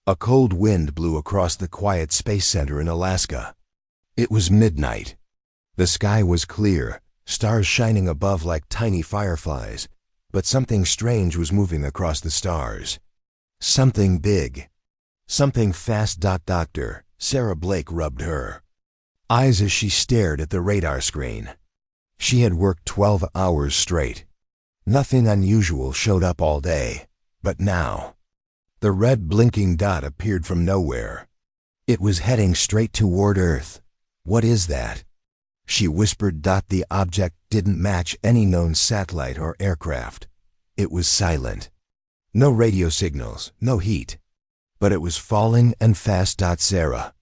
A cold wind blew across the quiet space center in Alaska. It was midnight. The sky was clear, stars shining above like tiny fireflies, but something strange was moving across the stars. Something big. Something fast. Doctor Sarah Blake rubbed her eyes as she stared at the radar screen. She had worked 12 hours straight. Nothing unusual showed up all day, but now the red blinking dot appeared from nowhere. It was heading straight toward Earth. "What is that?" she whispered. The object didn't match any known satellite or aircraft. It was silent. No radio signals, no heat. But it was falling and fast. Sarah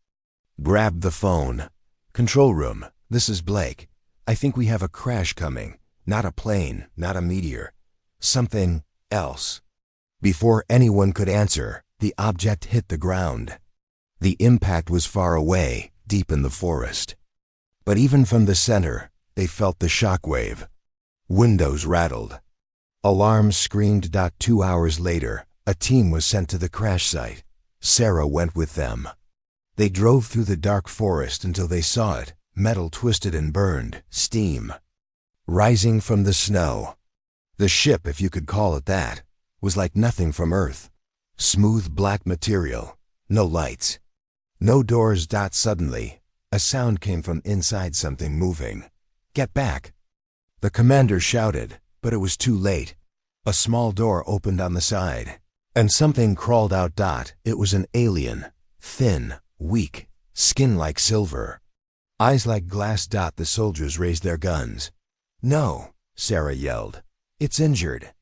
grabbed the phone. "Control room, this is Blake. I think we have a crash coming. Not a plane, not a meteor. Something else." Before anyone could answer, the object hit the ground. The impact was far away, deep in the forest. But even from the center, they felt the shockwave. Windows rattled. Alarms screamed. 2 hours later, a team was sent to the crash site. Sarah went with them. They drove through the dark forest until they saw it, metal twisted and burned, steam rising from the snow. The ship, if you could call it that, was like nothing from Earth. Smooth black material, no lights, no doors. Suddenly, a sound came from inside, something moving. "Get back!" The commander shouted, but it was too late. A small door opened on the side, and something crawled out. It was an alien, thin, weak, skin like silver, eyes like glass. The soldiers raised their guns. "No," Sarah yelled. "It's injured."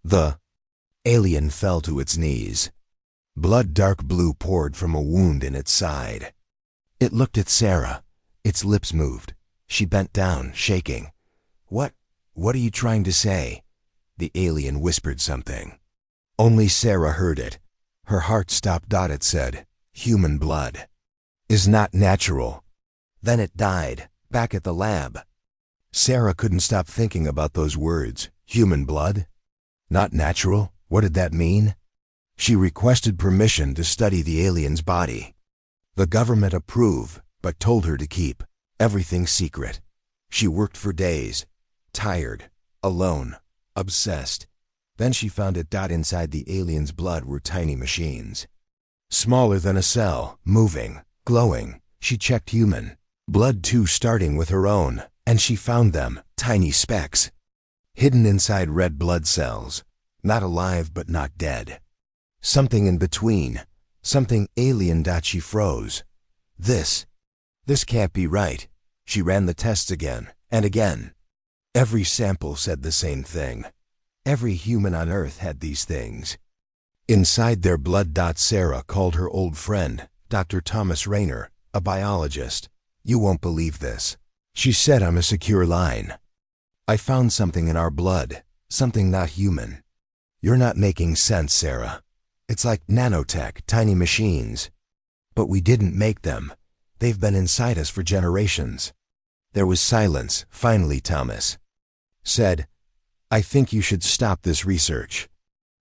The alien fell to its knees. Blood dark blue poured from a wound in its side. It looked at Sarah. Its lips moved. She bent down, shaking. What are you trying to say?" The alien whispered something. Only Sarah heard it. Her heart stopped. It said, "Human blood is not natural." Then it died, back at the lab. Sarah couldn't stop thinking about those words. Human blood? Not natural? What did that mean? She requested permission to study the alien's body. The government approved, but told her to keep everything secret. She worked for days, tired, alone, obsessed. Then she found it. Inside the alien's blood were tiny machines. Smaller than a cell, moving, glowing. She checked human blood too, starting with her own, and she found them, tiny specks, hidden inside red blood cells. Not alive but not dead. Something in between. Something alien. She froze. This can't be right. She ran the tests again and again. Every sample said the same thing. Every human on Earth had these things inside their blood. Sarah called her old friend, Dr. Thomas Rayner, a biologist. "You won't believe this," she said on a secure line. "I found something in our blood, something not human." "You're not making sense, Sarah. It's like nanotech, tiny machines. But we didn't make them. They've been inside us for generations." There was silence. Finally, Thomas said, "I think you should stop this research."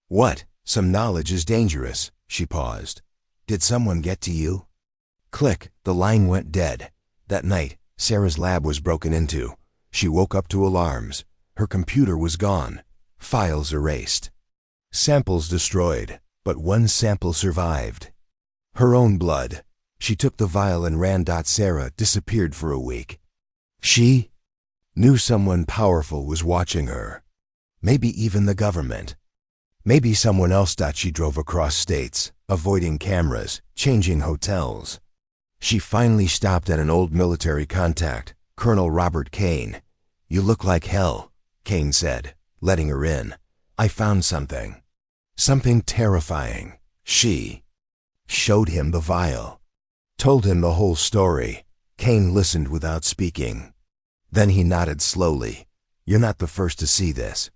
"What? Some knowledge is dangerous." She paused. "Did someone get to you?" Click, the line went dead. That night, Sarah's lab was broken into. She woke up to alarms. Her computer was gone. Files erased. Samples destroyed, but one sample survived. Her own blood. She took the vial and ran. Sarah disappeared for a week. She knew someone powerful was watching her. Maybe even the government. Maybe someone else. She drove across states, avoiding cameras, changing hotels. She finally stopped at an old military contact, Colonel Robert Kane. "You look like hell," Kane said, letting her in. "I found something. Something terrifying." She showed him the vial. Told him the whole story. Kane listened without speaking. Then he nodded slowly. "You're not the first to see this."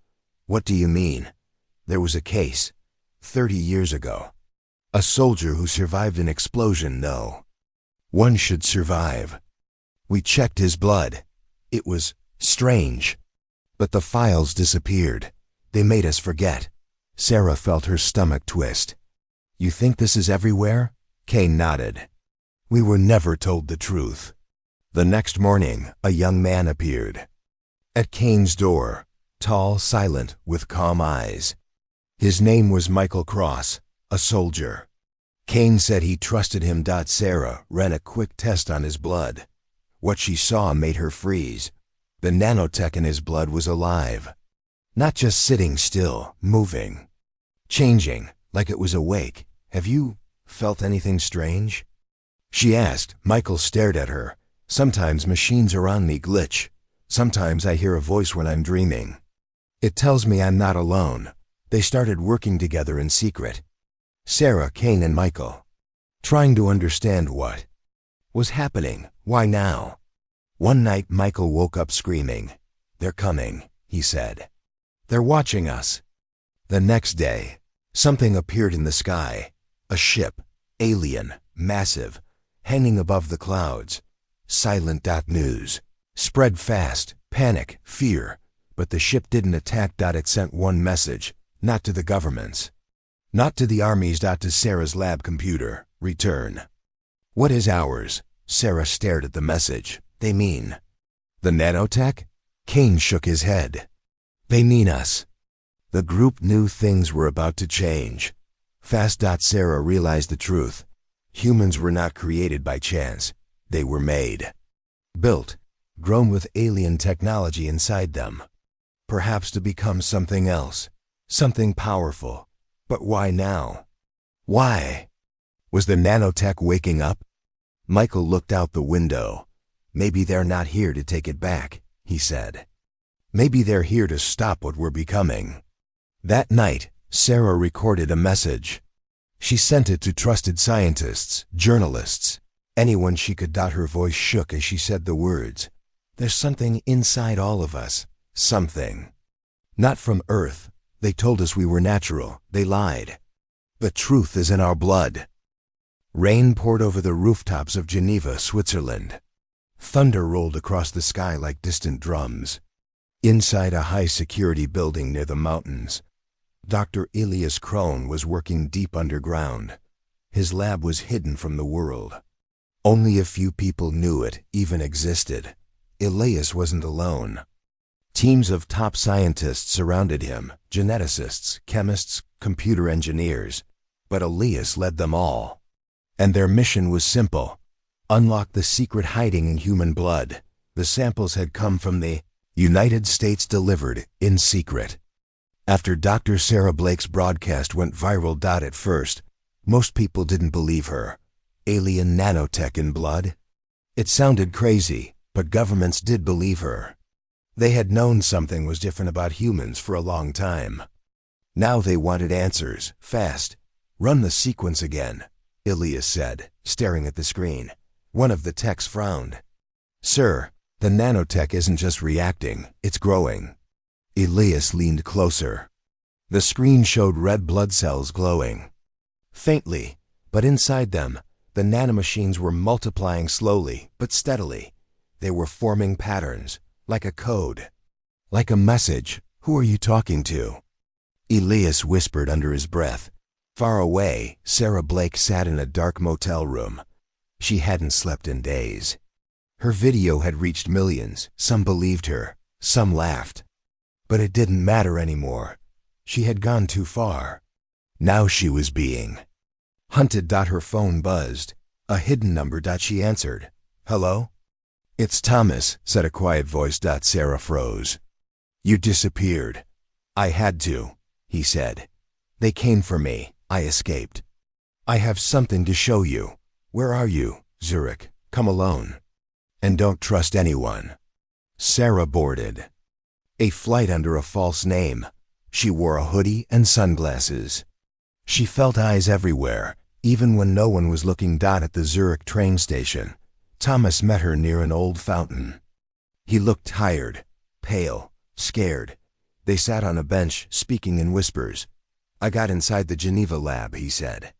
"What do you mean?" "There was a case, 30 years ago. A soldier who survived an explosion. No one should survive. We checked his blood. It was strange. But the files disappeared. They made us forget." Sarah felt her stomach twist. You think this is everywhere? Kane nodded. We were never told the truth. The next morning, a young man appeared. At Kane's door, tall, silent, with calm eyes. His name was Michael Cross, a soldier. Kane said he trusted him. Sarah ran a quick test on his blood. What she saw made her freeze. The nanotech in his blood was alive. Not just sitting still, moving. Changing, like it was awake. Have you felt anything strange? She asked. Michael stared at her. Sometimes machines around me glitch. Sometimes I hear a voice when I'm dreaming. It tells me I'm not alone. They started working together in secret. Sarah, Kane, and Michael. Trying to understand what was happening. Why now? One night, Michael woke up screaming. They're coming, he said. They're watching us. The next day, something appeared in the sky. A ship, alien, massive, hanging above the clouds. Silent. News spread fast, panic, fear, but the ship didn't attack. It sent one message, not to the governments, not to the armies. To Sarah's lab computer, return. What is ours? Sarah stared at the message. They mean the nanotech? Kane shook his head. They mean us. The group knew things were about to change. Fast. Sarah realized the truth. Humans were not created by chance. They were made. Built. Grown with alien technology inside them. Perhaps to become something else. Something powerful. But why now? Why? Was the nanotech waking up? Michael looked out the window. Maybe they're not here to take it back, he said. Maybe they're here to stop what we're becoming. That night, Sarah recorded a message. She sent it to trusted scientists, journalists, anyone she could. Her voice shook as she said the words. There's something inside all of us. Something. Not from Earth. They told us we were natural. They lied. The truth is in our blood. Rain poured over the rooftops of Geneva, Switzerland. Thunder rolled across the sky like distant drums. Inside a high-security building near the mountains, Dr. Elias Krohn was working deep underground. His lab was hidden from the world. Only a few people knew it even existed. Elias wasn't alone. Teams of top scientists surrounded him, geneticists, chemists, computer engineers. But Elias led them all. And their mission was simple. Unlock the secret hiding in human blood. The samples had come from the United States, delivered in secret. After Dr. Sarah Blake's broadcast went viral. At first, most people didn't believe her. Alien nanotech in blood? It sounded crazy, but governments did believe her. They had known something was different about humans for a long time. Now they wanted answers, fast. Run the sequence again, Elias said, staring at the screen. One of the techs frowned. Sir, the nanotech isn't just reacting, it's growing. Elias leaned closer. The screen showed red blood cells glowing. Faintly, but inside them, the nanomachines were multiplying slowly but steadily. They were forming patterns, like a code. Like a message. Who are you talking to? Elias whispered under his breath. Far away, Sarah Blake sat in a dark motel room. She hadn't slept in days. Her video had reached millions. Some believed her, some laughed. But it didn't matter anymore. She had gone too far. Now she was being hunted. Her phone buzzed. A hidden number. She answered. Hello? It's Thomas, said a quiet voice. Sarah froze. You disappeared. I had to, he said. They came for me. I escaped. I have something to show you. Where are you, Zurich? Come alone. And don't trust anyone. Sarah boarded a flight under a false name. She wore a hoodie and sunglasses. She felt eyes everywhere, even when no one was looking. At the Zurich train station, Thomas met her near an old fountain. He looked tired, pale, scared. They sat on a bench, speaking in whispers. I got inside the Geneva lab, he said.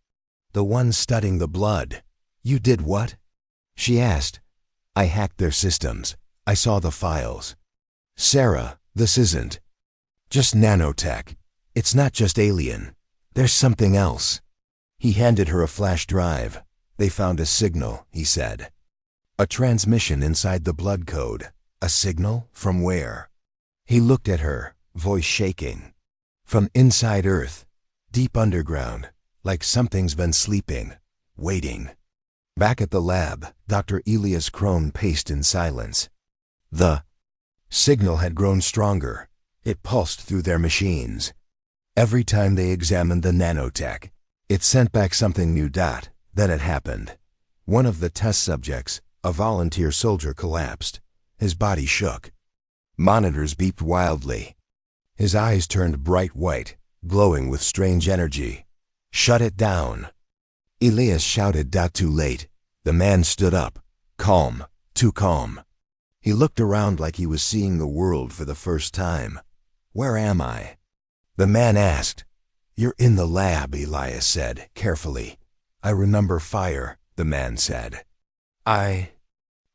The one studying the blood. You did what? She asked. I hacked their systems. I saw the files. Sarah, this isn't just nanotech. It's not just alien. There's something else. He handed her a flash drive. They found a signal, he said. A transmission inside the blood code. A signal? From where? He looked at her, voice shaking. From inside Earth. Deep underground. Like something's been sleeping. Waiting. Back at the lab, Dr. Elias Crone paced in silence. The signal had grown stronger. It pulsed through their machines. Every time they examined the nanotech, it sent back something new. Then it happened. One of the test subjects, a volunteer soldier, collapsed. His body shook. Monitors beeped wildly. His eyes turned bright white, glowing with strange energy. Shut it down. Elias shouted. Too late. The man stood up. Calm. Too calm. He looked around like he was seeing the world for the first time. Where am I? The man asked. You're in the lab, Elias said, carefully. I remember fire, the man said. I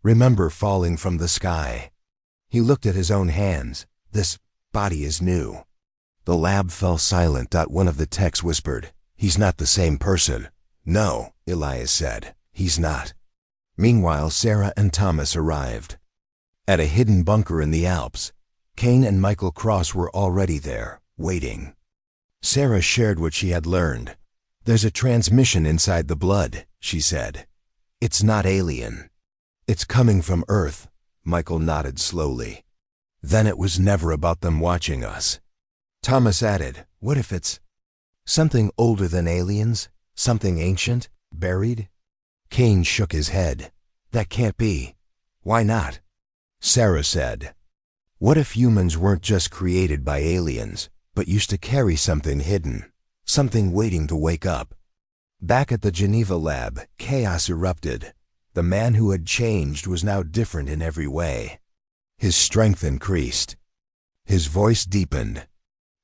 remember falling from the sky. He looked at his own hands. This body is new. The lab fell silent. One of the techs whispered. He's not the same person. No, Elias said. He's not. Meanwhile, Sarah and Thomas arrived. At a hidden bunker in the Alps, Kane and Michael Cross were already there, waiting. Sarah shared what she had learned. There's a transmission inside the blood, she said. It's not alien. It's coming from Earth. Michael nodded slowly. Then it was never about them watching us. Thomas added, what if it's something older than aliens? Something ancient? Buried? Kane shook his head. That can't be. Why not? Sarah said, what if humans weren't just created by aliens, but used to carry something hidden, something waiting to wake up? Back at the Geneva lab, chaos erupted. The man who had changed was now different in every way. His strength increased. His voice deepened.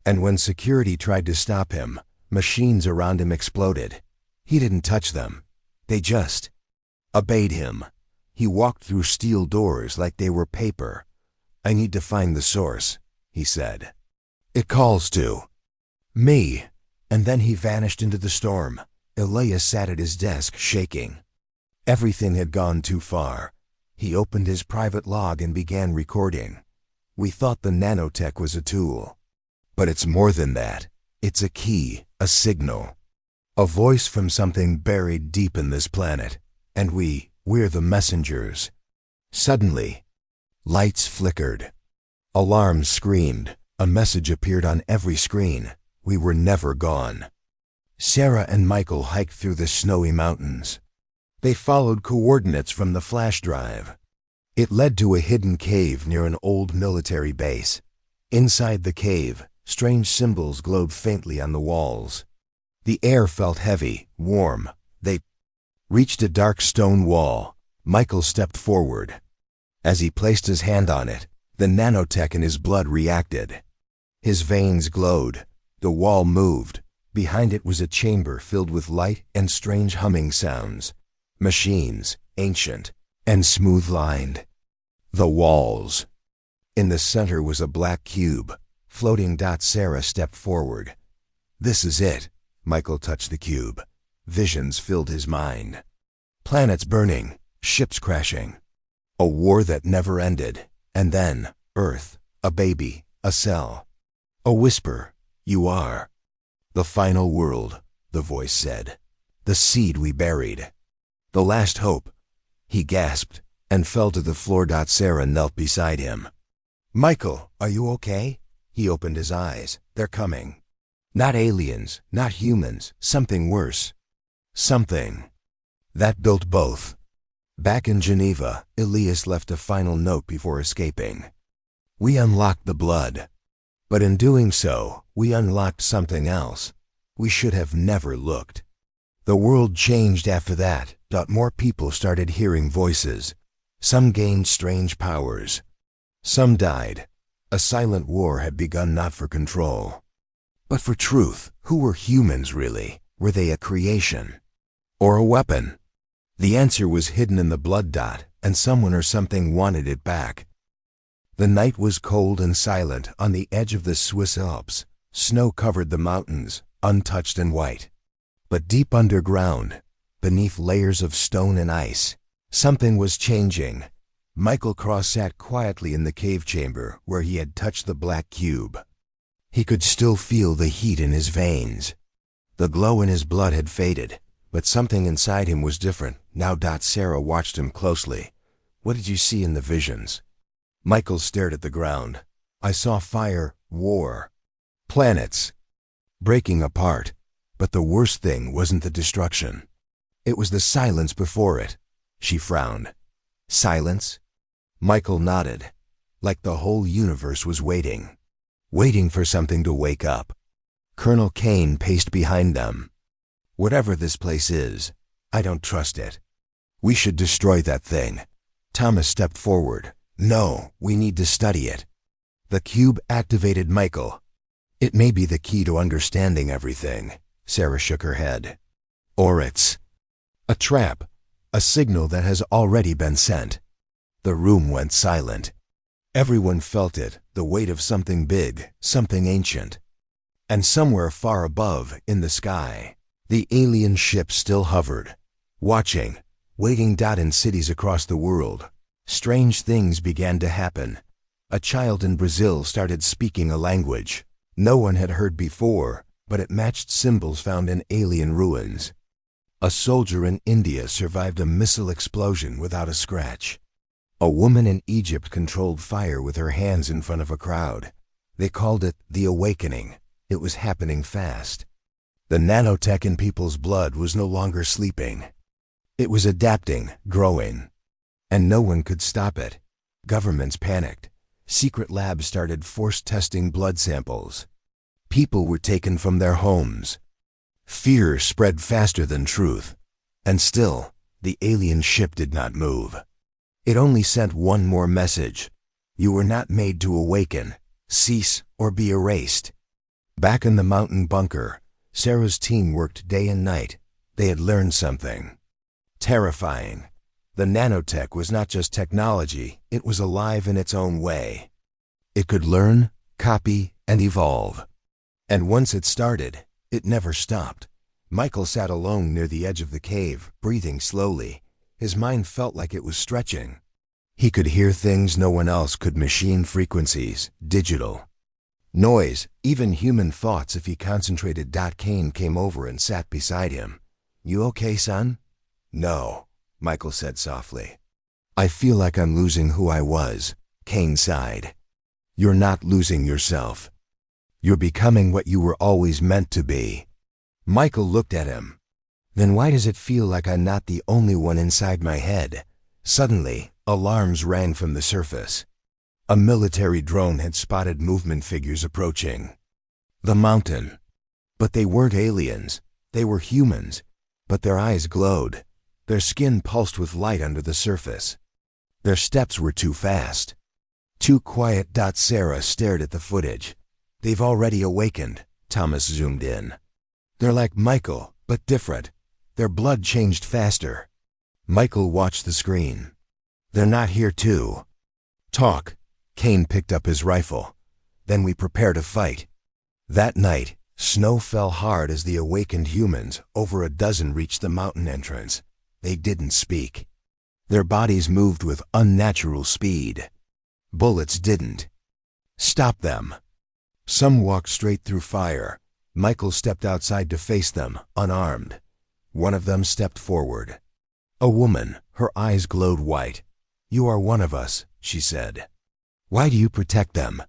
And when security tried to stop him, machines around him exploded. He didn't touch them. They just obeyed him. He walked through steel doors like they were paper. I need to find the source, he said. It calls to me. And then he vanished into the storm. Elias sat at his desk, shaking. Everything had gone too far. He opened his private log and began recording. We thought the nanotech was a tool. But it's more than that. It's a key, a signal. A voice from something buried deep in this planet. And we're the messengers. Suddenly, lights flickered. Alarms screamed. A message appeared on every screen. We were never gone. Sarah and Michael hiked through the snowy mountains. They followed coordinates from the flash drive. It led to a hidden cave near an old military base. Inside the cave, strange symbols glowed faintly on the walls. The air felt heavy, warm. They reached a dark stone wall. Michael stepped forward. As he placed his hand on it, the nanotech in his blood reacted. His veins glowed. The wall moved. Behind it was a chamber filled with light and strange humming sounds. Machines, ancient and smooth-lined. The walls. In the center was a black cube, floating. Sarah stepped forward. This is it. Michael touched the cube. Visions filled his mind. Planets burning, ships crashing. A war that never ended. And then, Earth, a baby, a cell. A whisper, you are. The final world, the voice said. The seed we buried. The last hope. He gasped and fell to the floor. Sarah knelt beside him. Michael, are you okay? He opened his eyes. They're coming. Not aliens, not humans, something worse. Something that built both. Back in Geneva, Elias left a final note before escaping. We unlocked the blood. But in doing so, we unlocked something else. We should have never looked. The world changed after that. More people started hearing voices. Some gained strange powers. Some died. A silent war had begun, not for control, but for truth. Who were humans really? Were they a creation? Or a weapon? The answer was hidden in the blood. And someone or something wanted it back. The night was cold and silent on the edge of the Swiss Alps. Snow covered the mountains, untouched and white. But deep underground, beneath layers of stone and ice, something was changing. Michael Cross sat quietly in the cave chamber where he had touched the black cube. He could still feel the heat in his veins. The glow in his blood had faded, but something inside him was different. Now Sarah watched him closely. "What did you see in the visions?" Michael stared at the ground. "I saw fire, war, planets breaking apart. But the worst thing wasn't the destruction. It was the silence before it." She frowned. "Silence?" Michael nodded, like the whole universe was waiting for something to wake up. Colonel Kane paced behind them. "Whatever this place is, I don't trust it. We should destroy that thing." Thomas stepped forward. "No, we need to study it." The cube activated Michael. "It may be the key to understanding everything." Sarah shook her head. "Or it's a trap, a signal that has already been sent." The room went silent. Everyone felt it, the weight of something big, something ancient. And somewhere far above, in the sky, the alien ship still hovered, watching, waiting. In cities across the world, strange things began to happen. A child in Brazil started speaking a language no one had heard before, but it matched symbols found in alien ruins. A soldier in India survived a missile explosion without a scratch. A woman in Egypt controlled fire with her hands in front of a crowd. They called it the awakening. It was happening fast. The nanotech in people's blood was no longer sleeping. It was adapting, growing. And no one could stop it. Governments panicked. Secret labs started forced testing blood samples. People were taken from their homes. Fear spread faster than truth. And still, the alien ship did not move. It only sent one more message. You were not made to awaken, cease, or be erased. Back in the mountain bunker, Sarah's team worked day and night. They had learned something terrifying. The nanotech was not just technology, it was alive in its own way. It could learn, copy, and evolve. And once it started, it never stopped. Michael sat alone near the edge of the cave, breathing slowly. His mind felt like it was stretching. He could hear things no one else could: machine frequencies, digital noise, even human thoughts if he concentrated. Kane came over and sat beside him. "You okay, son?" "No," Michael said softly. "I feel like I'm losing who I was." Kane sighed. "You're not losing yourself. You're becoming what you were always meant to be." Michael looked at him. "Then why does it feel like I'm not the only one inside my head?" Suddenly, alarms rang from the surface. A military drone had spotted movement figures approaching the mountain. But they weren't aliens. They were humans. But their eyes glowed. Their skin pulsed with light under the surface. Their steps were too fast. Too quiet. Sarah stared at the footage. "They've already awakened." Thomas zoomed in. "They're like Michael, but different. Their blood changed faster." Michael watched the screen. "They're not here to talk." Kane picked up his rifle. "Then we prepare to fight." That night, snow fell hard as the awakened humans, over a dozen, reached the mountain entrance. They didn't speak. Their bodies moved with unnatural speed. Bullets didn't stop them. Some walked straight through fire. Michael stepped outside to face them, unarmed. One of them stepped forward. A woman, her eyes glowed white. "You are one of us," she said. "Why do you protect them?"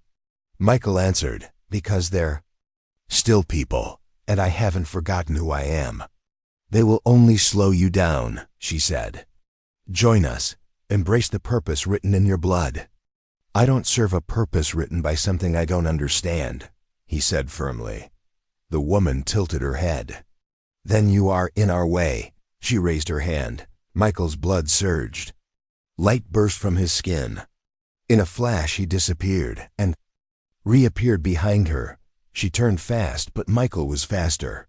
Michael answered, "Because they're still people, and I haven't forgotten who I am." "They will only slow you down," she said. "Join us. Embrace the purpose written in your blood." "I don't serve a purpose written by something I don't understand," he said firmly. The woman tilted her head. "Then you are in our way." She raised her hand. Michael's blood surged. Light burst from his skin. In a flash he disappeared, and reappeared behind her. She turned fast, but Michael was faster.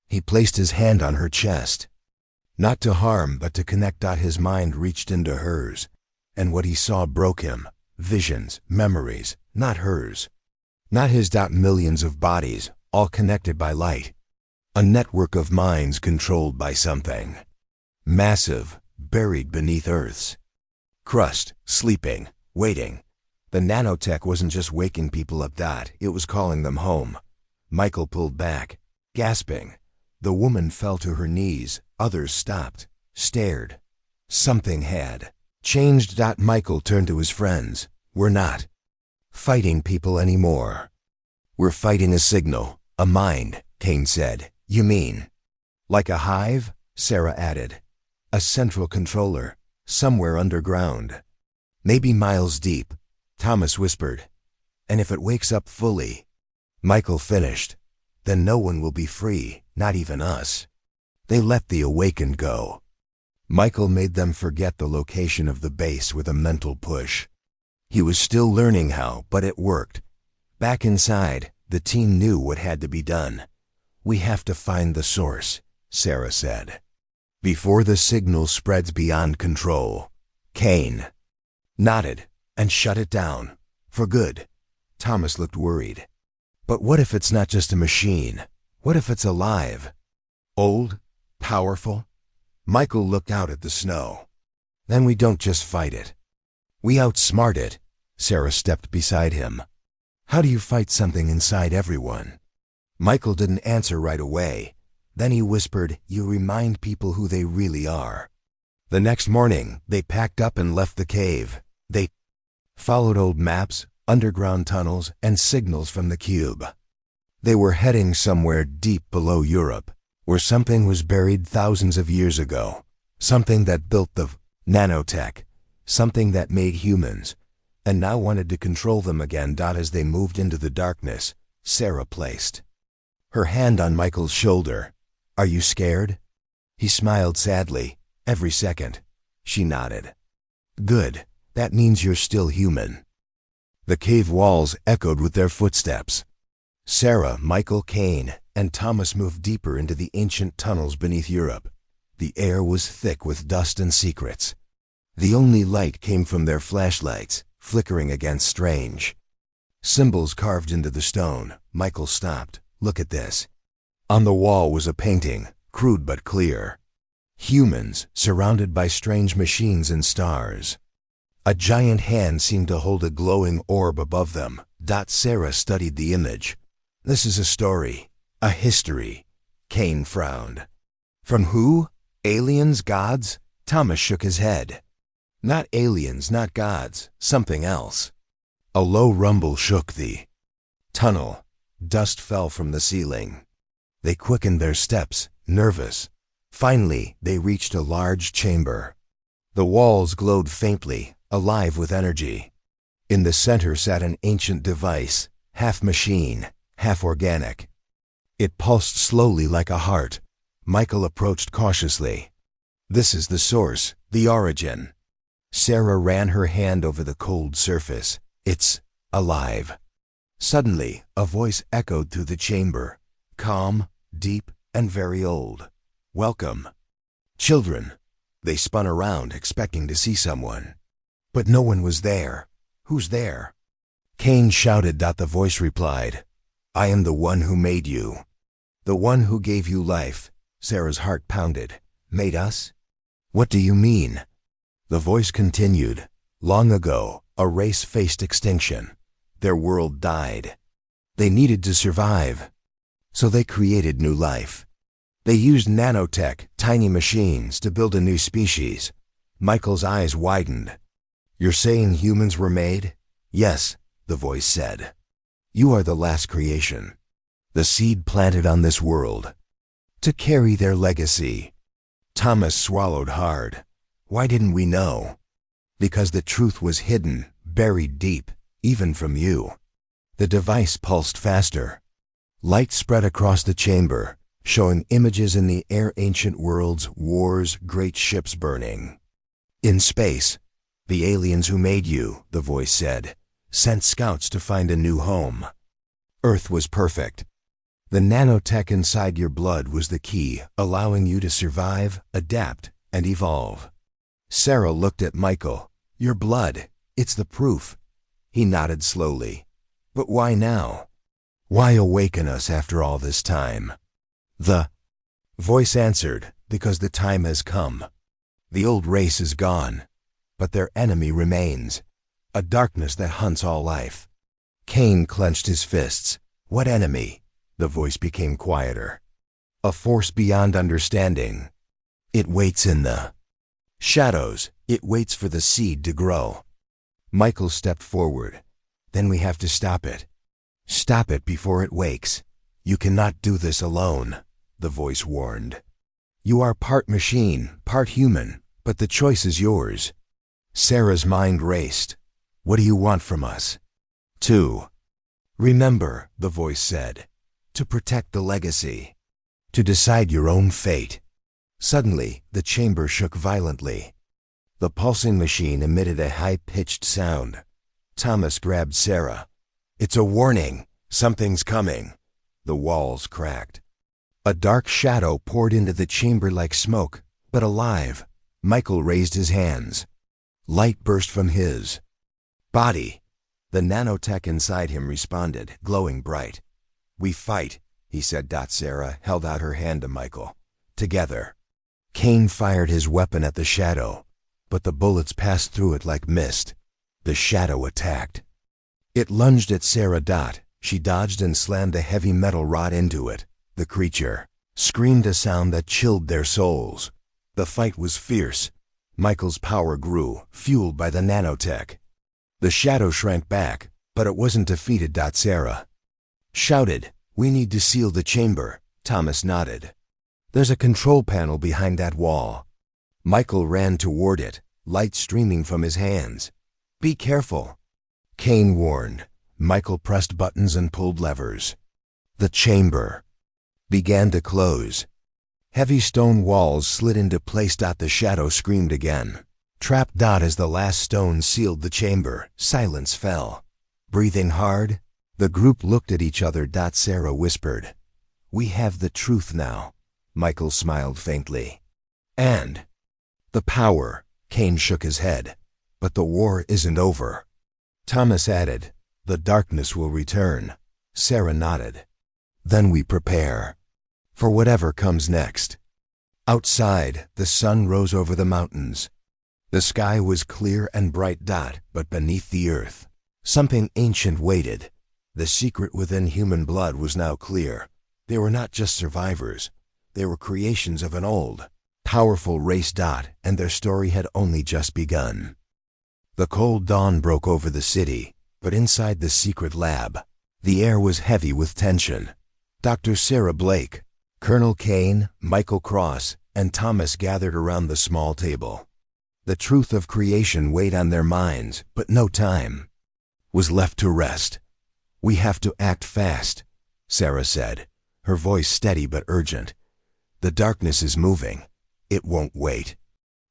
He placed his hand on her chest. Not to harm, but to connect. His mind reached into hers, and what he saw broke him. Visions, memories, not hers. Not his. Millions of bodies, all connected by light. A network of minds controlled by something massive, buried beneath Earth's crust, sleeping, waiting. The nanotech wasn't just waking people up, it was calling them home. Michael pulled back, gasping. The woman fell to her knees. Others stopped, stared. Something had changed. Michael turned to his friends. We're not fighting people anymore. We're fighting a signal, a mind, Kane said. You mean like a hive? Sarah added. A central controller, somewhere underground. Maybe miles deep, Thomas whispered. And if it wakes up fully, Michael finished, then no one will be free, not even us. They let the awakened go. Michael made them forget the location of the base with a mental push. He was still learning how, but it worked. Back inside, the team knew what had to be done. We have to find the source, Sarah said, before the signal spreads beyond control. Kane nodded and shut it down. For good. Thomas looked worried. But what if it's not just a machine? What if it's alive? Old? Powerful? Michael looked out at the snow. Then we don't just fight it. We outsmart it. Sarah stepped beside him. How do you fight something inside everyone? Michael didn't answer right away. Then he whispered, you remind people who they really are. The next morning, they packed up and left the cave. They followed old maps, underground tunnels, and signals from the cube. They were heading somewhere deep below Europe, where something was buried thousands of years ago. Something that built the nanotech. Something that made humans, and now wanted to control them again. As they moved into the darkness, Sarah placed her hand on Michael's shoulder. Are you scared? He smiled sadly. Every second. She nodded. Good. That means you're still human. The cave walls echoed with their footsteps. Sarah, Michael, Kane, and Thomas moved deeper into the ancient tunnels beneath Europe. The air was thick with dust and secrets. The only light came from their flashlights, flickering against strange symbols carved into the stone. Michael stopped. Look at this. On the wall was a painting, crude but clear. Humans surrounded by strange machines and stars. A giant hand seemed to hold a glowing orb above them. Sarah studied the image. This is a story, a history. Kane frowned. From who? Aliens? Gods? Thomas shook his head. Not aliens, not gods, something else. A low rumble shook the tunnel. Dust fell from the ceiling. They quickened their steps, nervous. Finally, they reached a large chamber. The walls glowed faintly, alive with energy. In the center sat an ancient device, half machine, half organic. It pulsed slowly like a heart. Michael approached cautiously. This is the source, the origin. Sarah ran her hand over the cold surface. It's alive. Suddenly, a voice echoed through the chamber. Calm, deep, and very old. Welcome. Children. They spun around, expecting to see someone. But no one was there. Who's there? Kane shouted. The voice replied, I am the one who made you. The one who gave you life. Sarah's heart pounded. Made us? What do you mean? The voice continued. Long ago, a race faced extinction. Their world died. They needed to survive. So they created new life. They used nanotech, tiny machines, to build a new species. Michael's eyes widened. You're saying humans were made? Yes, the voice said. You are the last creation. The seed planted on this world. To carry their legacy. Thomas swallowed hard. Why didn't we know? Because the truth was hidden, buried deep, even from you. The device pulsed faster. Light spread across the chamber, showing images in the air, ancient worlds, wars, great ships burning. In space, the aliens who made you, the voice said, sent scouts to find a new home. Earth was perfect. The nanotech inside your blood was the key, allowing you to survive, adapt, and evolve. Sarah looked at Michael. Your blood, it's the proof. He nodded slowly. But why now? Why awaken us after all this time? The voice answered, because the time has come. The old race is gone, but their enemy remains, a darkness that hunts all life. Cain clenched his fists. What enemy? The voice became quieter. A force beyond understanding. It waits in the shadows. It waits for the seed to grow. Michael stepped forward. Then we have to stop it. Stop it before it wakes. You cannot do this alone, the voice warned. You are part machine, part human, but the choice is yours. Sarah's mind raced. What do you want from us? To remember, the voice said. To protect the legacy. To decide your own fate. Suddenly, the chamber shook violently. The pulsing machine emitted a high-pitched sound. Thomas grabbed Sarah. It's a warning. Something's coming. The walls cracked. A dark shadow poured into the chamber like smoke, but alive. Michael raised his hands. Light burst from his body. The nanotech inside him responded, glowing bright. We fight, he said. Sarah held out her hand to Michael. Together. Cain fired his weapon at the shadow, but the bullets passed through it like mist. The shadow attacked. It lunged at Sarah. She dodged and slammed a heavy metal rod into it. The creature screamed a sound that chilled their souls. The fight was fierce. Michael's power grew, fueled by the nanotech. The shadow shrank back, but it wasn't defeated. Sarah shouted, We need to seal the chamber. Thomas nodded. There's a control panel behind that wall. Michael ran toward it, light streaming from his hands. Be careful, Cain warned. Michael pressed buttons and pulled levers. The chamber began to close. Heavy stone walls slid into place. The shadow screamed again. Trapped. As the last stone sealed the chamber, silence fell. Breathing hard, the group looked at each other. Sarah whispered, We have the truth now. Michael smiled faintly. And the power. Cain shook his head. But the war isn't over. Thomas added, The darkness will return. Sarah nodded. Then we prepare for whatever comes next. Outside, the sun rose over the mountains. The sky was clear and bright. But beneath the earth, something ancient waited. The secret within human blood was now clear. They were not just survivors. They were creations of an old, powerful race. And their story had only just begun. The cold dawn broke over the city, but inside the secret lab, the air was heavy with tension. Dr. Sarah Blake, Colonel Cain, Michael Cross, and Thomas gathered around the small table. The truth of creation weighed on their minds, but no time was left to rest. We have to act fast, Sarah said, her voice steady but urgent. The darkness is moving. It won't wait.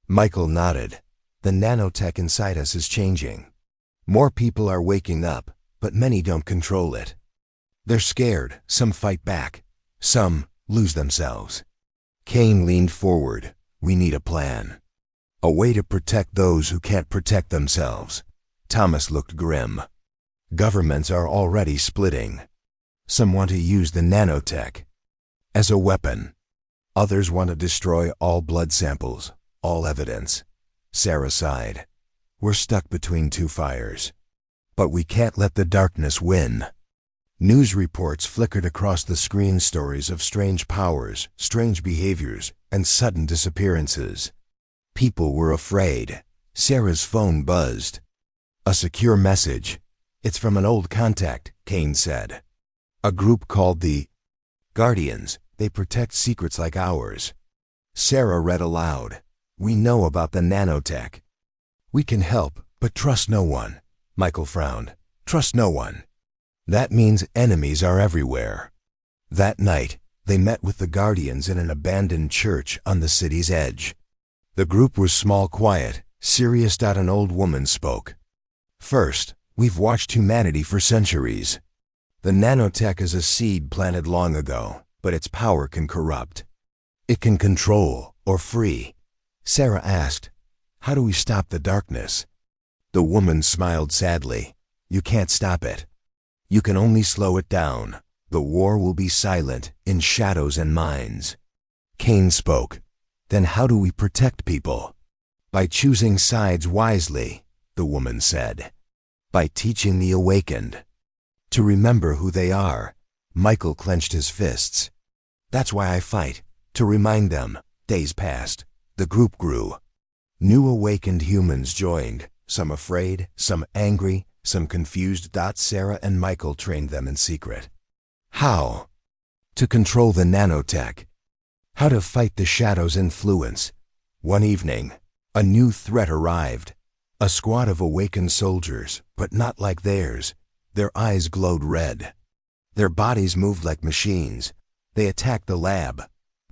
Michael nodded. The nanotech inside us is changing. More people are waking up, but many don't control it. They're scared. Some fight back. Some lose themselves. Cain leaned forward. We need a plan. A way to protect those who can't protect themselves. Thomas looked grim. Governments are already splitting. Some want to use the nanotech as a weapon. Others want to destroy all blood samples, all evidence. Sarah sighed. We're stuck between two fires. But we can't let the darkness win. News reports flickered across the screen, stories of strange powers, strange behaviors, and sudden disappearances. People were afraid. Sarah's phone buzzed. A secure message. It's from an old contact, Cain said. A group called the Guardians. They protect secrets like ours. Sarah read aloud. We know about the nanotech. We can help, but trust no one. Michael frowned. Trust no one. That means enemies are everywhere. That night, they met with the Guardians in an abandoned church on the city's edge. The group was small, quiet, serious. An old woman spoke. First, we've watched humanity for centuries. The nanotech is a seed planted long ago, but its power can corrupt. It can control or free. Sarah asked, How do we stop the darkness? The woman smiled sadly. You can't stop it. You can only slow it down. The war will be silent, in shadows and minds. Kane spoke. Then how do we protect people? By choosing sides wisely, the woman said. By teaching the awakened to remember who they are. Michael clenched his fists. That's why I fight, to remind them. Days passed. The group grew. New awakened humans joined, some afraid, some angry, some confused. Sarah and Michael trained them in secret. How? To control the nanotech. How to fight the shadow's influence. One evening, a new threat arrived. A squad of awakened soldiers, but not like theirs. Their eyes glowed red. Their bodies moved like machines. They attacked the lab.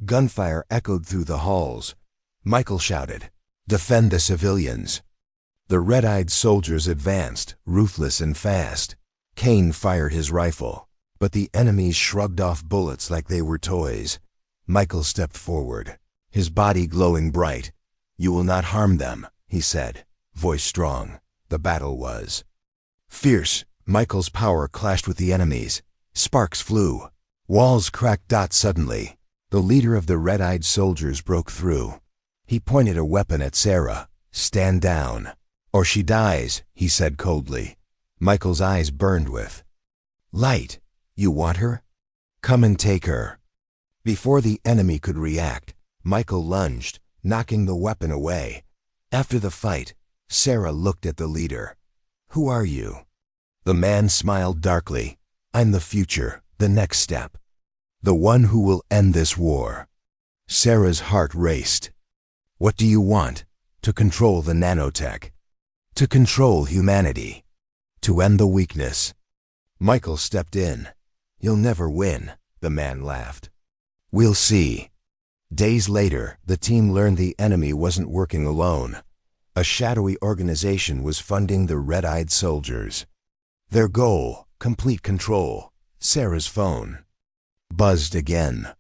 Gunfire echoed through the halls. Michael shouted, "Defend the civilians." The red-eyed soldiers advanced, ruthless and fast. Kane fired his rifle, but the enemies shrugged off bullets like they were toys. Michael stepped forward, his body glowing bright. "You will not harm them," he said, voice strong. The battle was fierce. Michael's power clashed with the enemies. Sparks flew. Walls cracked. Suddenly, the leader of the red-eyed soldiers broke through. He pointed a weapon at Sarah. "Stand down, or she dies," he said coldly. Michael's eyes burned with light. "You want her? Come and take her." Before the enemy could react, Michael lunged, knocking the weapon away. After the fight, Sarah looked at the leader. "Who are you?" The man smiled darkly. "I'm the future, the next step. The one who will end this war." Sarah's heart raced. "What do you want?" "To control the nanotech. To control humanity. To end the weakness." Michael stepped in. "You'll never win," the man laughed. "We'll see." Days later, the team learned the enemy wasn't working alone. A shadowy organization was funding the red-eyed soldiers. Their goal, complete control. Sarah's phone buzzed again.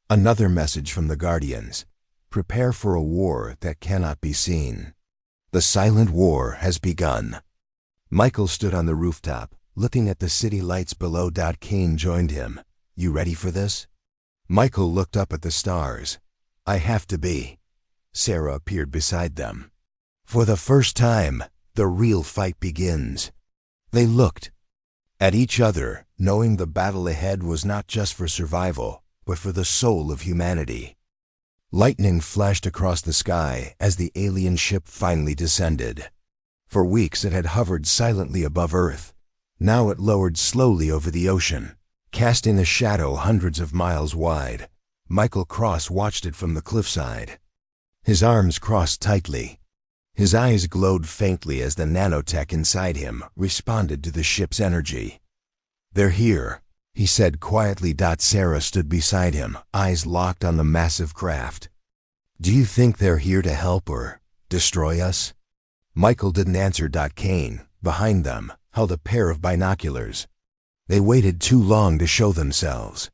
Another message from the Guardians. Prepare for a war that cannot be seen. The silent war has begun. Michael stood on the rooftop, looking at the city lights below. Kane joined him. "You ready for this?" Michael looked up at the stars. "I have to be." Sarah appeared beside them. For the first time, the real fight begins. They looked at each other, knowing the battle ahead was not just for survival, but for the soul of humanity. Lightning flashed across the sky as the alien ship finally descended. For weeks it had hovered silently above Earth. Now it lowered slowly over the ocean, casting a shadow hundreds of miles wide. Michael Cross watched it from the cliffside. His arms crossed tightly. His eyes glowed faintly as the nanotech inside him responded to the ship's energy. "They're here," he said quietly. Sarah stood beside him, eyes locked on the massive craft. "Do you think they're here to help or destroy us?" Michael didn't answer. Kane, behind them, held a pair of binoculars. "They waited too long to show themselves."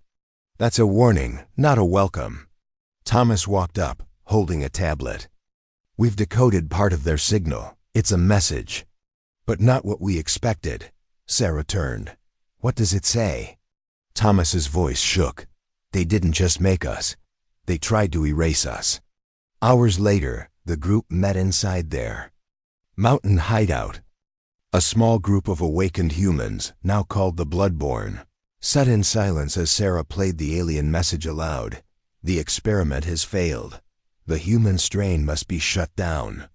"That's a warning, not a welcome." Thomas walked up, holding a tablet. "We've decoded part of their signal. It's a message. But not what we expected." Sarah turned. "What does it say?" Thomas's voice shook. "They didn't just make us. They tried to erase us." Hours later, the group met inside their mountain hideout. A small group of awakened humans, now called the Bloodborne, sat in silence as Sarah played the alien message aloud. "The experiment has failed. The human strain must be shut down.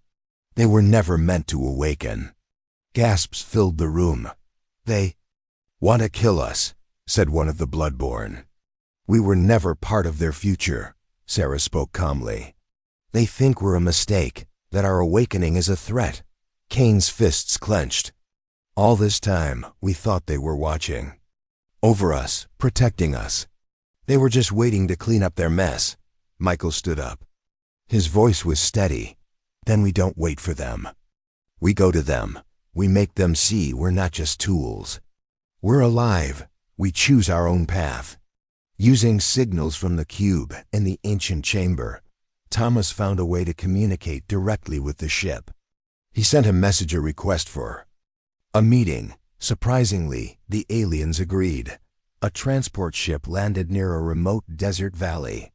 They were never meant to awaken." Gasps filled the room. "They want to kill us," said one of the Bloodborne. "We were never part of their future," Sarah spoke calmly. "They think we're a mistake, that our awakening is a threat." Kane's fists clenched. "All this time, we thought they were watching over us, protecting us. They were just waiting to clean up their mess." Michael stood up. His voice was steady. "Then we don't wait for them. We go to them. We make them see we're not just tools. We're alive. We choose our own path." Using signals from the cube in the ancient chamber, Thomas found a way to communicate directly with the ship. He sent a messenger request for a meeting. Surprisingly, the aliens agreed. A transport ship landed near a remote desert valley.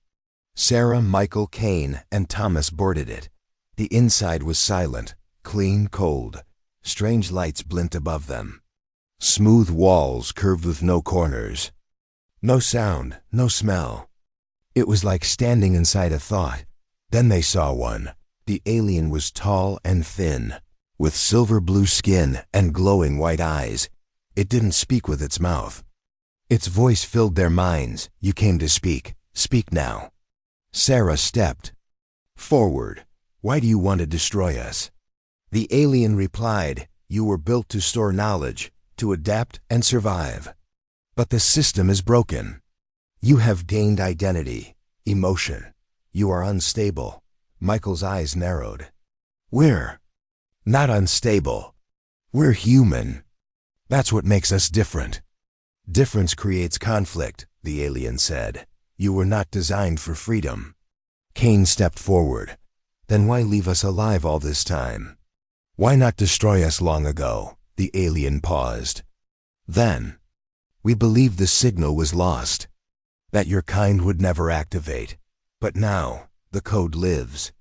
Sarah, Michael, Kane, and Thomas boarded it. The inside was silent, clean, cold. Strange lights blinked above them. Smooth walls curved with no corners. No sound, no smell. It was like standing inside a thought. Then they saw one. The alien was tall and thin, with silver blue skin and glowing white eyes. It didn't speak with its mouth. Its voice filled their minds. You came to speak. Speak now. Sarah stepped forward. Why do you want to destroy us? The alien replied, you were built to store knowledge, to adapt and survive. But the system is broken. You have gained identity, emotion. You are unstable. Michael's eyes narrowed. We're not unstable. We're human. That's what makes us different. Difference creates conflict, the alien said. You were not designed for freedom. Kane stepped forward. Then why leave us alive all this time? Why not destroy us long ago? The alien paused. Then, we believed the signal was lost, that your kind would never activate. But now, the code lives.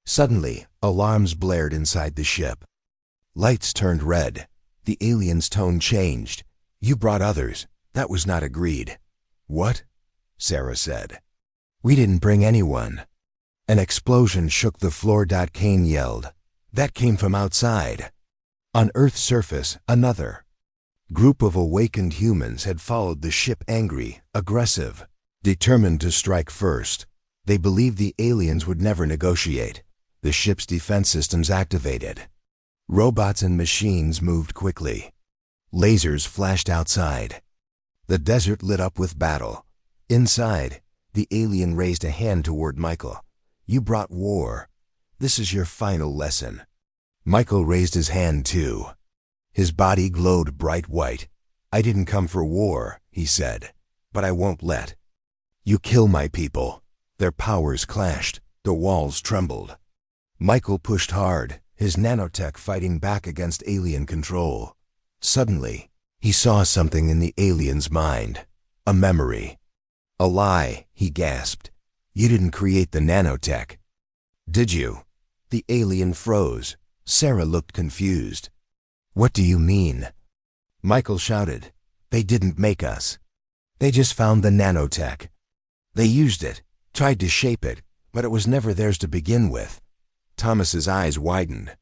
Suddenly, alarms blared inside the ship. Lights turned red. The alien's tone changed. You brought others. That was not agreed. What? Sarah said. We didn't bring anyone. An explosion shook the floor. Kane yelled. That came from outside. On Earth's surface, another group of awakened humans had followed the ship, angry, aggressive, determined to strike first. They believed the aliens would never negotiate. The ship's defense systems activated. Robots and machines moved quickly. Lasers flashed outside. The desert lit up with battle. Inside, the alien raised a hand toward Michael. You brought war. This is your final lesson. Michael raised his hand too. His body glowed bright white. I didn't come for war, he said, but I won't let you kill my people. Their powers clashed. The walls trembled. Michael pushed hard, his nanotech fighting back against alien control. Suddenly, he saw something in the alien's mind. A memory. A lie, he gasped. You didn't create the nanotech. Did you? The alien froze. Sarah looked confused. What do you mean? Michael shouted. They didn't make us. They just found the nanotech. They used it, tried to shape it, but it was never theirs to begin with. Thomas's eyes widened.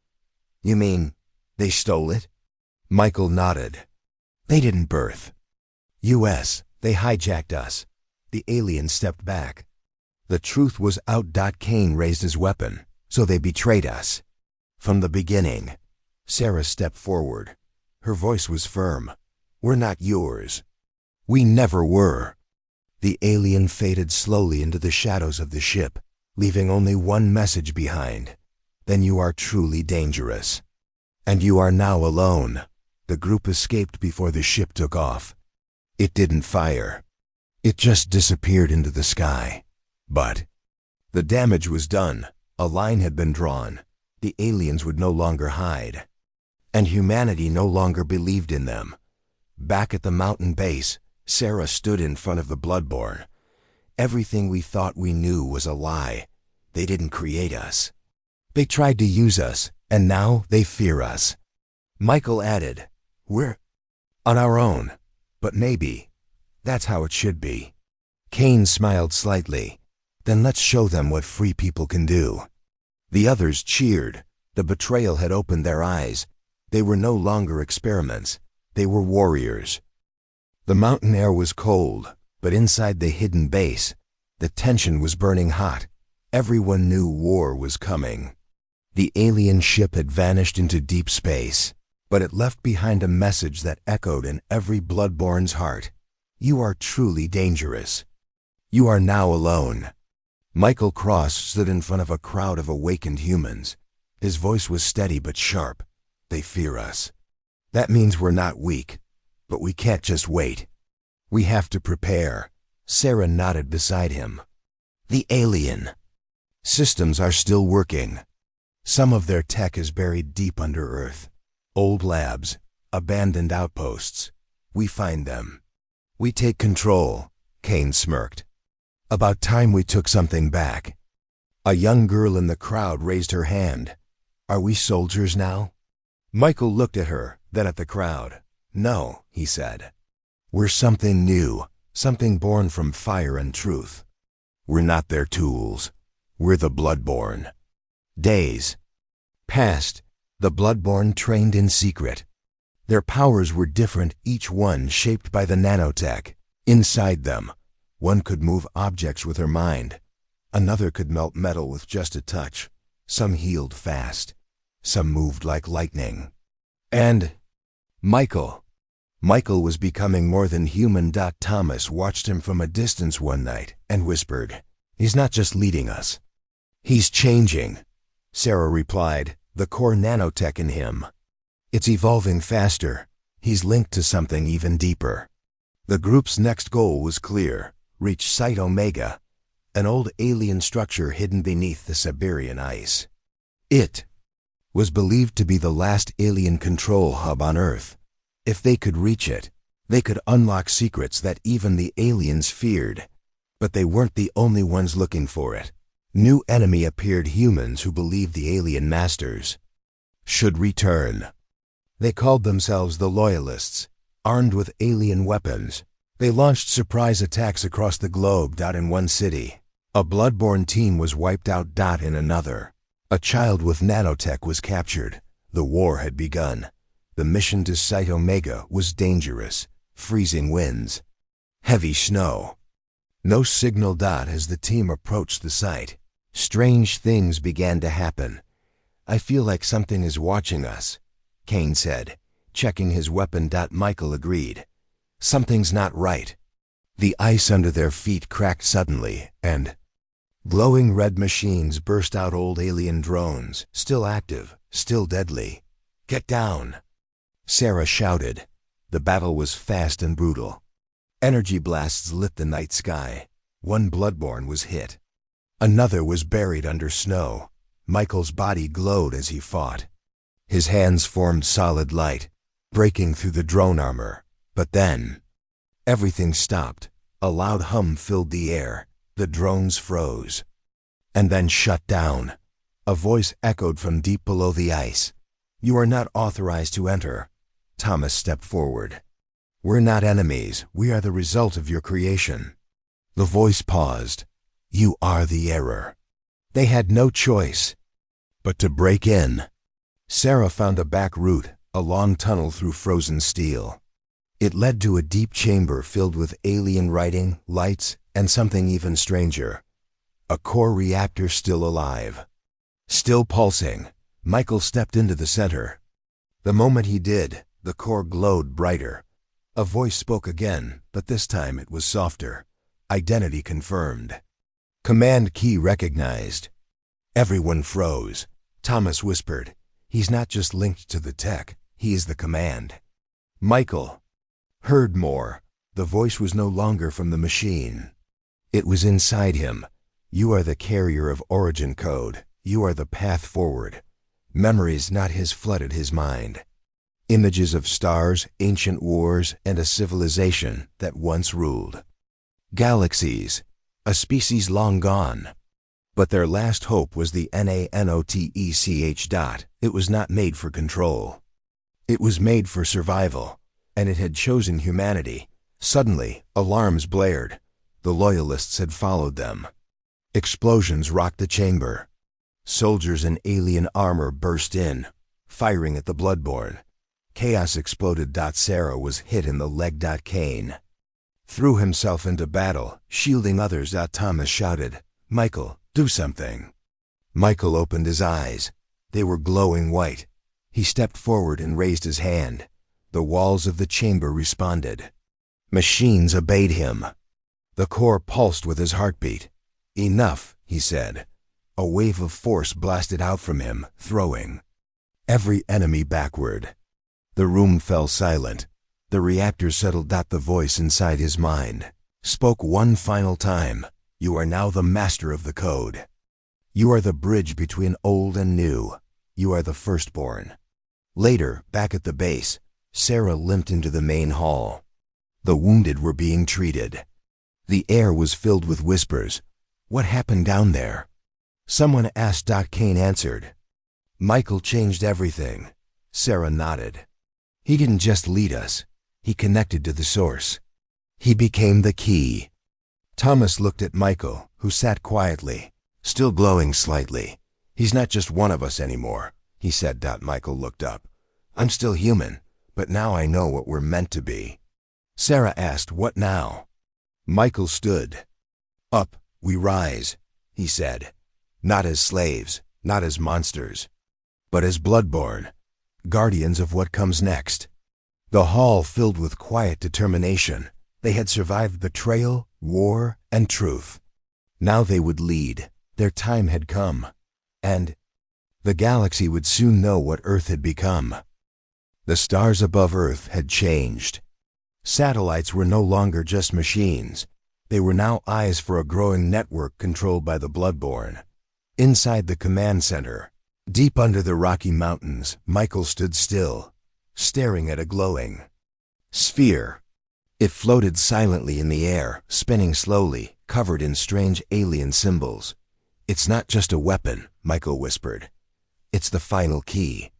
You mean, they stole it? Michael nodded. They didn't birth us. They hijacked us. The alien stepped back. The truth was out. Kane raised his weapon. So they betrayed us. From the beginning. Sarah stepped forward. Her voice was firm. We're not yours. We never were. The alien faded slowly into the shadows of the ship, leaving only one message behind. Then you are truly dangerous. And you are now alone. The group escaped before the ship took off. It didn't fire. It just disappeared into the sky. But the damage was done. A line had been drawn. The aliens would no longer hide. And humanity no longer believed in them. Back at the mountain base, Sarah stood in front of the Bloodborne. Everything we thought we knew was a lie. They didn't create us. They tried to use us, and now they fear us. Michael added, we're on our own, but maybe that's how it should be. Kane smiled slightly. Then let's show them what free people can do. The others cheered. The betrayal had opened their eyes. They were no longer experiments. They were warriors. The mountain air was cold, but inside the hidden base, the tension was burning hot. Everyone knew war was coming. The alien ship had vanished into deep space, but it left behind a message that echoed in every Bloodborne's heart. You are truly dangerous. You are now alone. Michael Cross stood in front of a crowd of awakened humans. His voice was steady but sharp. They fear us. That means we're not weak, but we can't just wait. We have to prepare. Sarah nodded beside him. The alien systems are still working. Some of their tech is buried deep under Earth. Old labs, abandoned outposts. We find them. We take control, Kane smirked. About time we took something back. A young girl in the crowd raised her hand. Are we soldiers now? Michael looked at her, then at the crowd. No, he said. We're something new, something born from fire and truth. We're not their tools. We're the Bloodborn. Days passed. The Bloodborn trained in secret. Their powers were different, each one shaped by the nanotech. Inside them, one could move objects with her mind. Another could melt metal with just a touch. Some healed fast. Some moved like lightning. And Michael was becoming more than human. Thomas watched him from a distance one night and whispered, "He's not just leading us. He's changing." Sarah replied, "The core nanotech in him. It's evolving faster. He's linked to something even deeper." The group's next goal was clear: reach Site Omega, an old alien structure hidden beneath the Siberian ice. It was believed to be the last alien control hub on Earth. If they could reach it, they could unlock secrets that even the aliens feared. But they weren't the only ones looking for it. New enemy appeared: humans who believed the alien masters should return. They called themselves the Loyalists. Armed with alien weapons, they launched surprise attacks across the globe. In one city, a Bloodborne team was wiped out. In another, a child with nanotech was captured. The war had begun. The mission to Site Omega was dangerous. Freezing winds, heavy snow, no signal. As the team approached the site, strange things began to happen. "I feel like something is watching us," Kane said, checking his weapon. Michael agreed. Something's not right. The ice under their feet cracked suddenly, and glowing red machines burst out. Old alien drones, still active, still deadly. "Get down!" Sarah shouted. The battle was fast and brutal. Energy blasts lit the night sky. One Bloodborne was hit. Another was buried under snow. Michael's body glowed as he fought. His hands formed solid light, breaking through the drone armor. But then, everything stopped. A loud hum filled the air. The drones froze, and then shut down. A voice echoed from deep below the ice. "You are not authorized to enter." Thomas stepped forward. "We're not enemies. We are the result of your creation." The voice paused. "You are the error." They had no choice but to break in. Sarah found a back route, a long tunnel through frozen steel. It led to a deep chamber filled with alien writing, lights, and something even stranger. A core reactor still alive, still pulsing. Michael stepped into the center. The moment he did, the core glowed brighter. A voice spoke again, but this time it was softer. Identity confirmed. Command key recognized. Everyone froze. Thomas whispered, "He's not just linked to the tech, he is the command." Michael heard more. The voice was no longer from the machine. It was inside him. "You are the carrier of origin code. You are the path forward." Memories, not his, flooded his mind. Images of stars, ancient wars, and a civilization that once ruled. Galaxies, a species long gone. But their last hope was the Nanotech. It was not made for control. It was made for survival, and it had chosen humanity. Suddenly, alarms blared. The Loyalists had followed them. Explosions rocked the chamber. Soldiers in alien armor burst in, firing at the Bloodborne. Chaos exploded. Sarah was hit in the leg. Kane threw himself into battle, shielding others. Thomas shouted, "Michael, do something." Michael opened his eyes. They were glowing white. He stepped forward and raised his hand. The walls of the chamber responded. Machines obeyed him. The core pulsed with his heartbeat. "Enough," he said. A wave of force blasted out from him, throwing every enemy backward. The room fell silent. The reactor settled. The voice inside his mind spoke one final time. "You are now the master of the code. You are the bridge between old and new. You are the firstborn." Later, back at the base, Sarah limped into the main hall. The wounded were being treated. The air was filled with whispers. What happened down there? Someone asked. Kane answered. Michael changed everything. Sarah nodded. He didn't just lead us. He connected to the source. He became the key. Thomas looked at Michael, who sat quietly, still glowing slightly. He's not just one of us anymore, he said. Michael looked up. I'm still human, but now I know what we're meant to be. Sarah asked, what now? Michael stood. Up, we rise, he said. Not as slaves, not as monsters, but as bloodborne, guardians of what comes next. The hall filled with quiet determination. They had survived betrayal, war, and truth. Now they would lead. Their time had come. And the galaxy would soon know what Earth had become. The stars above Earth had changed. Satellites were no longer just machines. They were now eyes for a growing network controlled by the bloodborne. Inside the command center, deep under the Rocky Mountains, Michael stood still, staring at a glowing sphere. It floated silently in the air, spinning slowly, covered in strange alien symbols. It's not just a weapon, Michael whispered. It's the final key.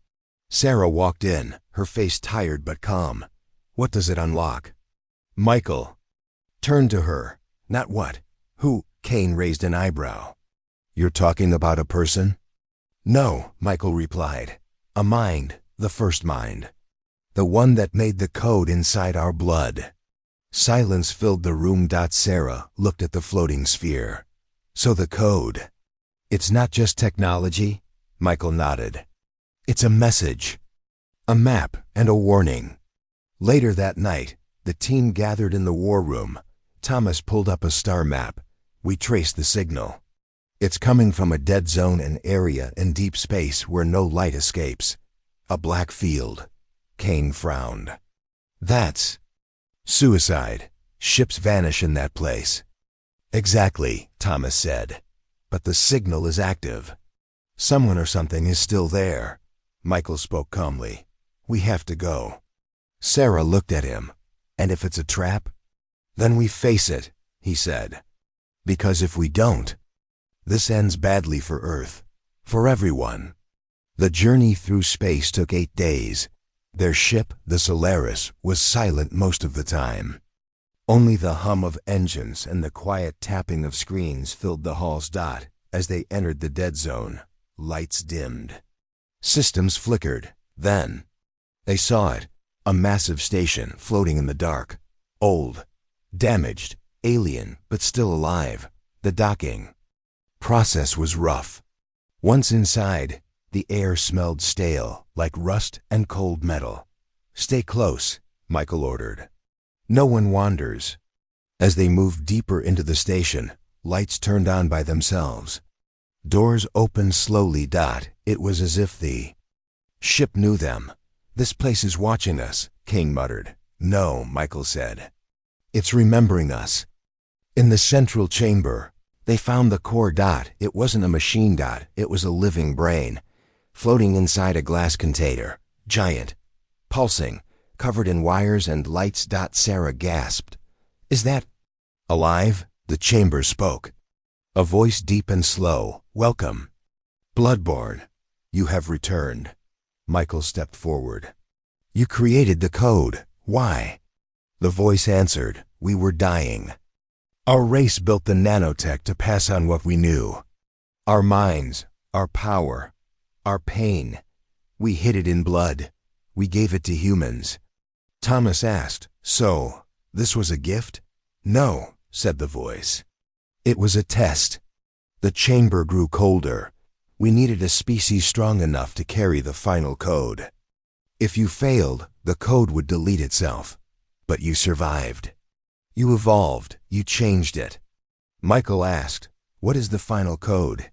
Sarah walked in, her face tired but calm. What does it unlock? Michael turned to her. Not what? Who? Kane raised an eyebrow. You're talking about a person? No, Michael replied. A mind, the first mind. The one that made the code inside our blood. Silence filled the room. Sarah looked at the floating sphere. So the code. It's not just technology? Michael nodded. It's a message. A map and a warning. Later that night, the team gathered in the war room. Thomas pulled up a star map. We traced the signal. It's coming from a dead zone, an area in deep space where no light escapes. A black field. Kane frowned. That's suicide. Ships vanish in that place. Exactly, Thomas said. But the signal is active. Someone or something is still there. Michael spoke calmly. We have to go. Sarah looked at him. And if it's a trap? Then we face it, he said. Because if we don't, this ends badly for Earth. For everyone. The journey through space took 8 days. Their ship, the Solaris, was silent most of the time. Only the hum of engines and the quiet tapping of screens filled the hall's as they entered the dead zone. Lights dimmed. Systems flickered. Then they saw it. A massive station floating in the dark. Old, damaged, alien, but still alive. The docking process was rough. Once inside, the air smelled stale, like rust and cold metal. Stay close, Michael ordered. No one wanders. As they moved deeper into the station, lights turned on by themselves. Doors opened slowly. It was as if the ship knew them. This place is watching us, King muttered. No, Michael said. It's remembering us. In the central chamber, they found the core. It wasn't a machine. It was a living brain, floating inside a glass container, giant, pulsing, covered in wires and lights. Sarah gasped. Is that alive? The chamber spoke. A voice deep and slow. Welcome. Bloodborne, you have returned. Michael stepped forward. You created the code. Why? The voice answered. We were dying. Our race built the nanotech to pass on what we knew. Our minds, our power, our pain. We hid it in blood. We gave it to humans. Thomas asked, so, this was a gift? No, said the voice. It was a test. The chamber grew colder. We needed a species strong enough to carry the final code. If you failed, the code would delete itself. But you survived. You evolved. You changed it. Michael asked, what is the final code?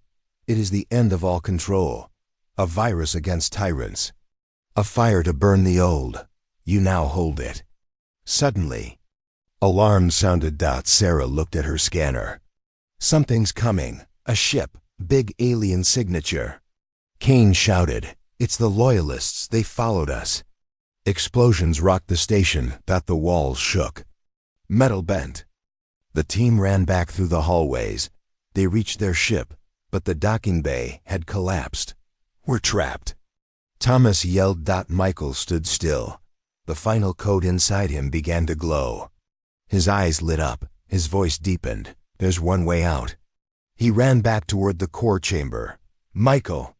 It is the end of all control. A virus against tyrants. A fire to burn the old. You now hold it. Suddenly, alarm sounded. Sarah looked at her scanner. Something's coming. A ship. Big alien signature. Kane shouted. It's the Loyalists. They followed us. Explosions rocked the station. The walls shook. Metal bent. The team ran back through the hallways. They reached their ship, but the docking bay had collapsed. "We're trapped," Thomas yelled. Michael stood still. The final code inside him began to glow. His eyes lit up, his voice deepened. "There's one way out." He ran back toward the core chamber. "Michael!"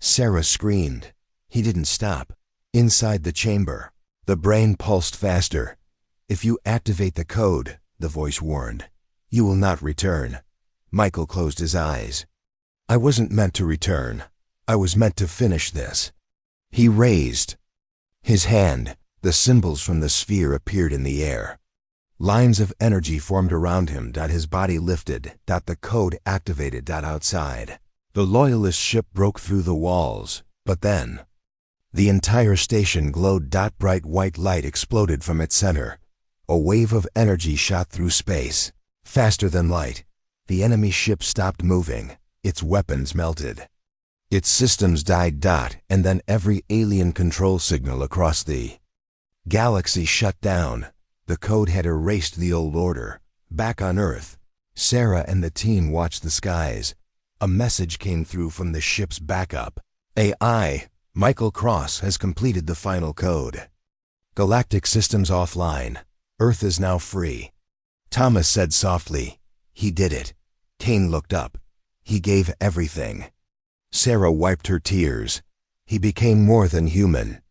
Sarah screamed. He didn't stop. Inside the chamber, the brain pulsed faster. "If you activate the code," the voice warned, "you will not return." Michael closed his eyes. "I wasn't meant to return. I was meant to finish this." He raised his hand. The symbols from the sphere appeared in the air. Lines of energy formed around him. His body lifted. The code activated. Outside, the Loyalist ship broke through the walls. But then, the entire station glowed. Bright white light exploded from its center. A wave of energy shot through space. Faster than light, the enemy ship stopped moving. Its weapons melted. Its systems died. And then every alien control signal across the galaxy shut down. The code had erased the old order. Back on Earth, Sarah and the team watched the skies. A message came through from the ship's backup. "AI, Michael Cross has completed the final code. Galactic systems offline. Earth is now free." Thomas said softly, "He did it." Kane looked up. "He gave everything." Sarah wiped her tears. "He became more than human."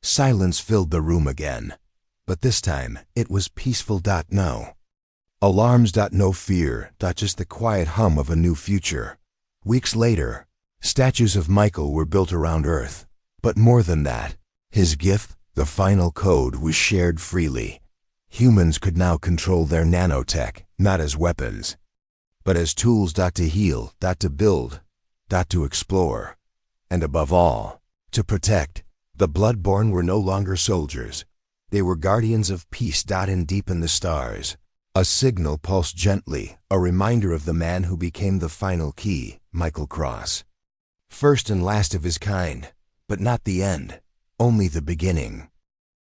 Silence filled the room again. But this time, it was peaceful. No alarms. No fear. Just the quiet hum of a new future. Weeks later, statues of Michael were built around Earth. But more than that, his gift, the final code, was shared freely. Humans could now control their nanotech, not as weapons, but as tools. To heal. To build. To explore. And above all, to protect. The Bloodborne were no longer soldiers. They were guardians of peace. And deep in the stars, a signal pulsed gently, a reminder of the man who became the final key, Michael Cross. First and last of his kind, but not the end, only the beginning.